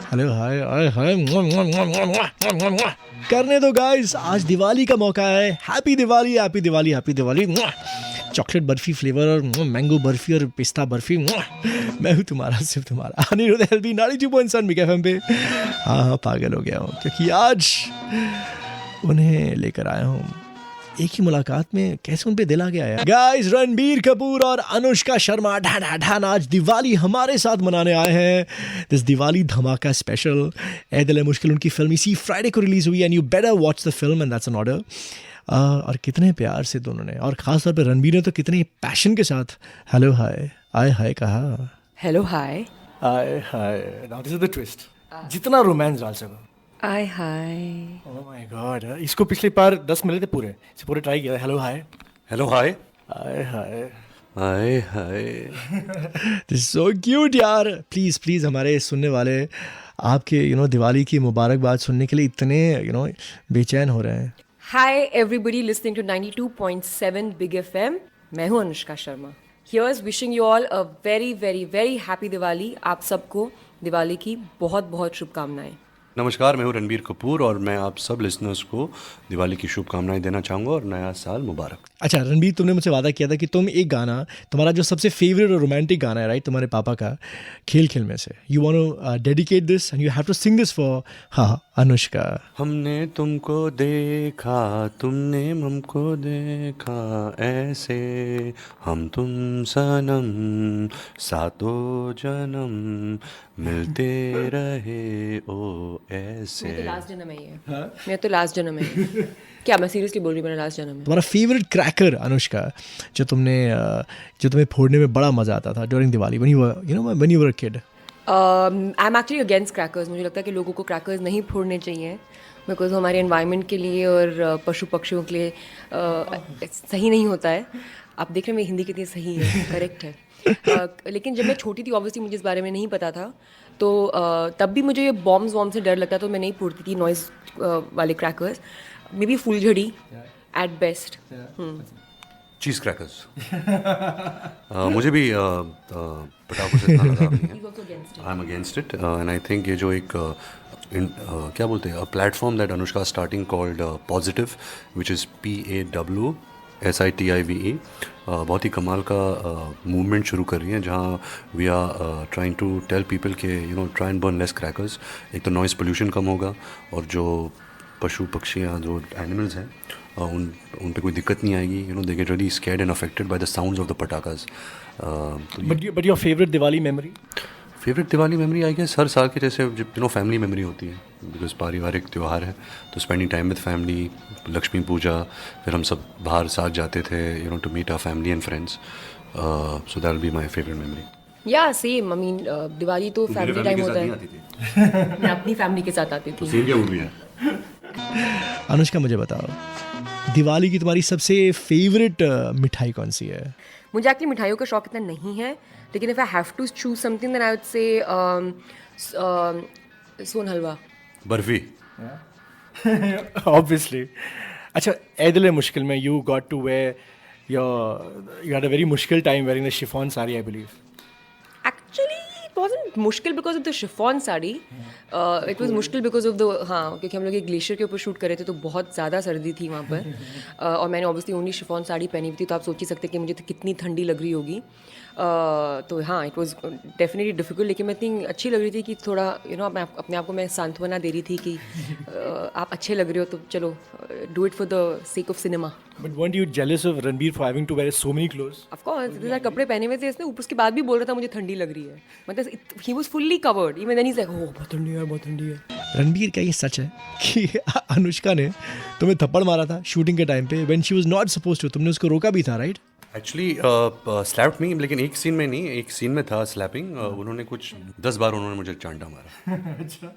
Hello hi हाय हाय करने दो guys, आज दिवाली का मौका है। Happy Diwali happy Diwali happy Diwali. Chocolate barfi flavour और मैंगो बर्फी और पिस्ता बर्फी। मैं हूँ तुम्हारा, सिर्फ तुम्हारा अनिरुद्ध एलबी 92.7 मिक एफएम पे। हाँ पागल हो गया हूँ क्योंकि आज उन्हें लेकर आया हूँ। एक ही मुलाकात में कैसे उन पे दिल आ गया है। गाइस, रणबीर कपूर और अनुष्का शर्मा ढान आज दिवाली हमारे साथ मनाने आए हैं। दिस दिवाली धमाका स्पेशल। ए दिल है मुश्किल उनकी फिल्म इसी फ्राइडे को रिलीज हुई and you better watch the film and that's an order. और कितने प्यार से दोनों ने, और खास तौर पे रणबीर ने तो कितने पैशन के साथ हेलो हाय आय हाय कहा। Hello hi I hi, now this is the twist. जितना रोमांस डाल सको। आय हाय। ओह माय गॉड, इसको पिछली बार 10 मिले थे पूरे, इसे पूरे ट्राई किया। Hello hi hello hi I hi. Hi hi. This so cute यार। प्लीज़ प्लीज़ हमारे सुनने वाले आपके दिवाली की मुबारकबाद सुनने के लिए इतने बेचैन हो रहे हैं। Hi everybody listening to 92.7 big FM. मैं हूं Anushka Sharma. Here's wishing you all a very very very happy Diwali. आप सबको दिवाली की बहुत बहुत शुभकामनाएं। नमस्कार, मैं हूँ रणबीर कपूर और मैं आप सब लिसनर्स को दिवाली की शुभकामनाएं देना चाहूँगा और नया साल मुबारक। अच्छा रणबीर, तुमने मुझसे वादा किया था कि तुम एक गाना, तुम्हारा जो सबसे फेवरेट और रोमांटिक गाना है राइट, तुम्हारे पापा का, खेल खेल में से, you want to dedicate this and you have to sing this for Anushka. हमने तुमको देखा, तुमने हमको देखा, ऐसे हम तुम सनम, सातों जन्म मिलते रहे ओ ऐसे। मेरा तो लास्ट जन्म है ये। मेरा तो लास्ट जन्म है ये। क्या मैं सीरियसली बोल रही हूँ, मेरा लास्ट जन्म है। तुम्हारा फेवरेट क्रैकर अनुष्का, जो तुम्हें फोड़ने में बड़ा मजा आता था during Diwali when you were a kid. I am actually against crackers. मुझे लगता है कि लोगों को क्रैकर्स नहीं फोड़ने चाहिए बिकॉज हमारे एनवायरनमेंट के लिए और पशु पक्षियों के लिए सही नहीं होता है। आप देख रहे हैं मेरी हिंदी कितनी सही है, करेक्ट है। लेकिन जब मैं छोटी थी ऑब्वियसली मुझे इस बारे में नहीं पता था, तो तब भी मुझे बॉम्ब्स वॉम्ब से डर लगता, तो मैं नहीं फोड़ती थी नॉइज़ वाले क्रैकर्स। मे बी फुलझड़ी एट बेस्ट। Cheese crackers. मुझे भी पटाखों से इतना लगाव नहीं है। I am against it and I think ये जो एक क्या बोलते हैं, platform that Anushka starting called positive, which is PAWSITIVE, बहुत ही कमाल का मूवमेंट शुरू कर रही है जहाँ we are trying to tell people के try and burn less crackers. एक तो नॉइज़ पोल्यूशन कम होगा और जो पशु पक्षियाँ जो एनिमल्स हैं उन पे कोई दिक्कत नहीं आएगी। They get really scared and affected by the sounds of the पटाखास। But your favourite Diwali memory? Favourite Diwali memory I guess हर साल के जैसे फैमिली मेमोरी होती है, बिकॉज पारिवारिक त्यौहार है तो spending time with family, Lakshmi Puja, फिर हम सब बाहर साथ जाते थे to meet our family and friends. So that will be my favourite memory. या सेम, आई मीन दिवाली तो फैमिली टाइम होता है। मैं अपनी फैमिली के साथ आती थी। सेम क्या मूवी है? अनुष्का मुझे बताओ, दिवाली की तुम्हारी सबसे फेवरेट मिठाई कौन सी है? मुझे एक्चुअली मिठाइयों का शौक इतना नहीं है, लेकिन if I have to choose something then I would say sohan halwa. Barfi. Obviously. अच्छा, ए दिल है मुश्किल में you got to wear you had a very मुश्किल time wearing the chiffon sari, I believe. Actually, it wasn't मुश्किल because of the chiffon sari. It was मुश्किल because of the क्योंकि हम लोग एक ग्लेशियर के ऊपर शूट कर रहे थे तो बहुत ज़्यादा सर्दी थी वहाँ पर। और मैंने ऑब्वियसली ओनली शिफॉन साड़ी पहनी हुई थी, तो आप सोच ही सकते कि मुझे तो कितनी ठंडी लग रही होगी। तो हाँ, इट वाज डेफिनेटली डिफिकल्ट, लेकिन मैं इतनी अच्छी लग रही थी कि थोड़ा अपने आप को मैं सांत्वना दे रही थी कि आप अच्छे लग रहे हो तो चलो do it for the sake of cinema. But weren't you jealous of Ranbir for having to wear so many clothes? Of course इतने सारे कपड़े पहने हुए थे इसने, ऊपर उसके बाद भी बोल रहा था मुझे ठंडी लग रही है। मतलब he was fully covered, even then he is like oh बहुत ठंडी है बहुत ठंडी है। रणबीर, क्या ये सच है कि अनुष्का ने तुम्हें थप्पड़ मारा था शूटिंग के टाइम पे when she was not supposed to? तुमने उसको रोका भी था राइट? एक्चुअली स्लैप्ड मी, लेकिन एक सीन में नहीं, एक सीन में था स्लैपिंग। उन्होंने कुछ 10 बार उन्होंने मुझे चांटा मारा। अच्छा,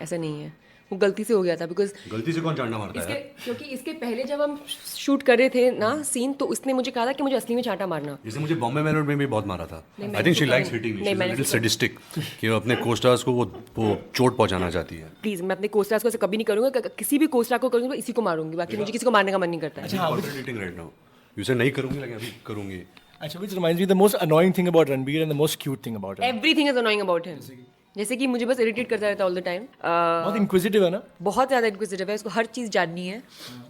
ऐसा नहीं है, वो गलती से हो गया था। बिकॉज गलती से कौन चांटा मारता है? क्योंकि इसके पहले जब हम शूट कर रहे थे ना सीन, तो उसने मुझे कहा था कि मुझे असली में चांटा मारना। जैसे मुझे बॉम्बे मेलोडी में भी बहुत मारा था। I think she likes hitting me, she is little sadistic कि वो अपने कोस्टार्स को वो चोट पहुंचाना चाहती है। प्लीज, मैं अपने कोस्टार्स को ऐसे कभी नहीं करूंगा, किसी भी कोस्टार को करूंगा इसी को मारूंगी, बाकी मुझे किसी को मारने का मन नहीं करता है। कॉन्ट्रडिक्टिंग राइट नाउ, यू से नहीं करूंगी लेकिन अभी करूंगी। अच्छा, which reminds me the most annoying thing about Ranbir and the most cute thing about him. Everything is annoying about him. जैसे कि मुझे बस इरिटेट करता रहता ऑल द टाइम, बहुत इंक्विजिटिव है ना? बहुत ज़्यादा इंक्विजिटिव है, उसको हर चीज़ जाननी है।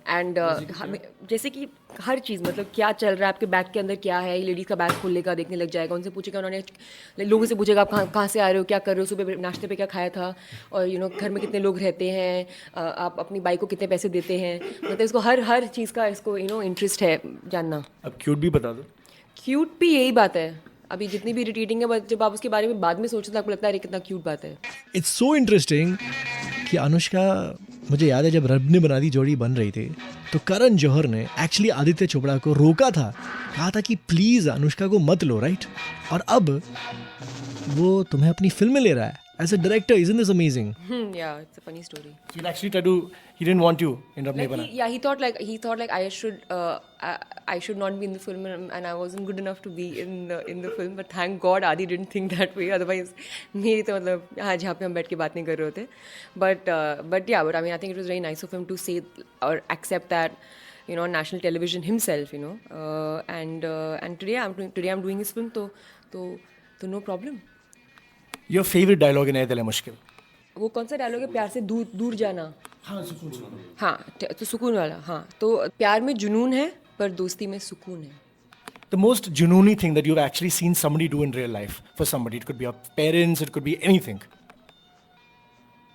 एंड हमें जैसे कि हर चीज़, मतलब क्या चल रहा है आपके बैग के अंदर, क्या है, ये लेडीज़ का बैग खोल लेगा, देखने लग जाएगा, उनसे पूछेगा, उन्होंने लोगों से पूछेगा आप कहाँ से आ रहे हो, क्या कर रहे हो, सुबह नाश्ते पे क्या खाया था, और घर में कितने लोग रहते हैं, आप अपनी बाइक को कितने पैसे देते हैं, मतलब इसको हर चीज़ का इसको इंटरेस्ट है जानना। अब क्यूट भी बता दो। क्यूट भी यही बात है, अभी जितनी भी इरिटेटिंग है, जब आप उसके बारे में बाद में सोचते तो आपको लगता है अरे कितना क्यूट बात है। इट्स सो इंटरेस्टिंग कि अनुष्का, मुझे याद है जब रब ने बना दी जोड़ी बन रही थी तो करण जौहर ने एक्चुअली आदित्य चोपड़ा को रोका था, कहा था कि प्लीज अनुष्का को मत लो, राइट? और अब वो तुम्हें अपनी फिल्म में ले रहा है as a director. Isn't this amazing? Yeah, it's a funny story. He actually tried to, he didn't want you in Rab Ne Like Bana. he thought like I should not be in the film, and I wasn't good enough to be in the film. But thank God Adi didn't think that way. Otherwise, मेरी तो मतलब हाँ जहाँ पे हम बैठ के बात नहीं कर रहे होते. But I mean I think it was very nice of him to say or accept that, on national television himself, and today I'm doing his film, तो no problem. Your favorite dialogue in Ae Dil Hai Mushkil? वो कौन सा dialogue है, प्यार से दूर दूर जाना? हाँ, सुकून वाला। हाँ, तो सुकून वाला। हाँ, तो प्यार में जुनून है पर दोस्ती में सुकून है। The most junoony thing that you've actually seen somebody do in real life for somebody. It could be your parents, it could be anything.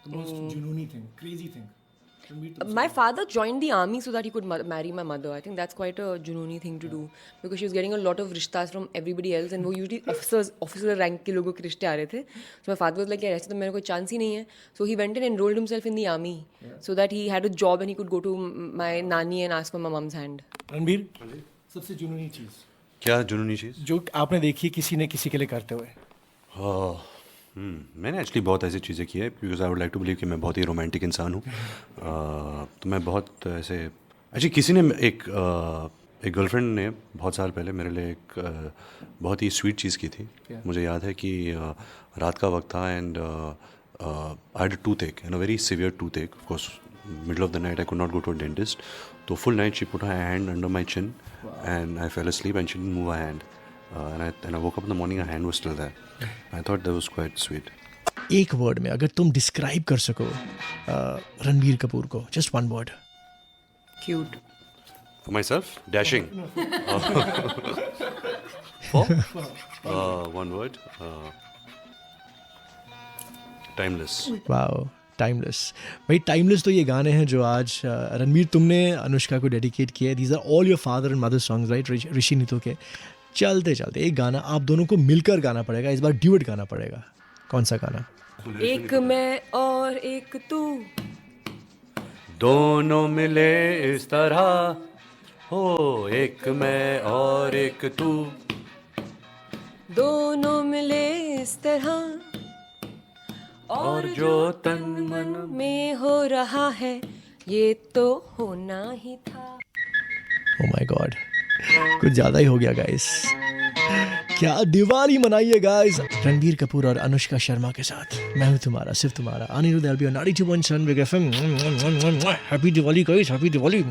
The most junoony thing, crazy thing. My father joined the army so that he could marry my mother. I think that's quite a junoony thing to do because she was getting a lot of rishtas from everybody else, and वो usually officer rank के लोगों के रिश्ते आ रहे थे. So my father was like, यार ऐसे तो मेरे को चांस ही नहीं है. So he went and enrolled himself in the army so that he had a job and he could go to my nani and ask for my mom's hand. Ranbir, सबसे जुनूनी चीज क्या जुनूनी चीज़? जो आपने देखी किसी ने किसी के लिए करते हुए? मैंने एक्चुअली बहुत ऐसी चीज़ें की है because I would like to believe कि मैं बहुत ही रोमांटिक इंसान हूँ। तो मैं बहुत ऐसे एक्चुअली किसी ने एक गर्लफ्रेंड ने बहुत साल पहले मेरे लिए एक बहुत ही स्वीट चीज़ की थी। मुझे याद है कि रात का वक्त था and I had a toothache and a very severe toothache. Of course middle of the night I could not go to a dentist, तो full night she put her hand under my chin and I fell asleep and she didn't move her hand. And I woke up in the morning, her hand was still there. I thought that was quite sweet. एक word में अगर तुम describe कर सको रणबीर कपूर को, just one word. Cute. For myself, dashing. One word. Timeless. Wow, timeless. भाई timeless तो ये गाने हैं जो आज रणबीर तुमने अनुष्का को डेडिकेट किए. These are all your father and mother songs, right? Rishi Neetu के. चलते चलते एक गाना आप दोनों को मिलकर गाना पड़ेगा, इस बार ड्यूएट गाना पड़ेगा. कौन सा गाना? एक मैं और एक तू, दोनों मिले इस तरह हो, एक मैं और एक तू, दोनों मिले इस तरह, और जो तन मन में हो रहा है ये तो होना ही था. ओह माय गॉड, कुछ ज़्यादा ही हो गया गाइस. क्या दिवाली मनाइए गाइस रणबीर कपूर और अनुष्का शर्मा के साथ. मैं हूँ तुम्हारा, सिर्फ तुम्हारा Aniruddh LB on 92.7 big FM. Happy Diwali guys, happy Diwali.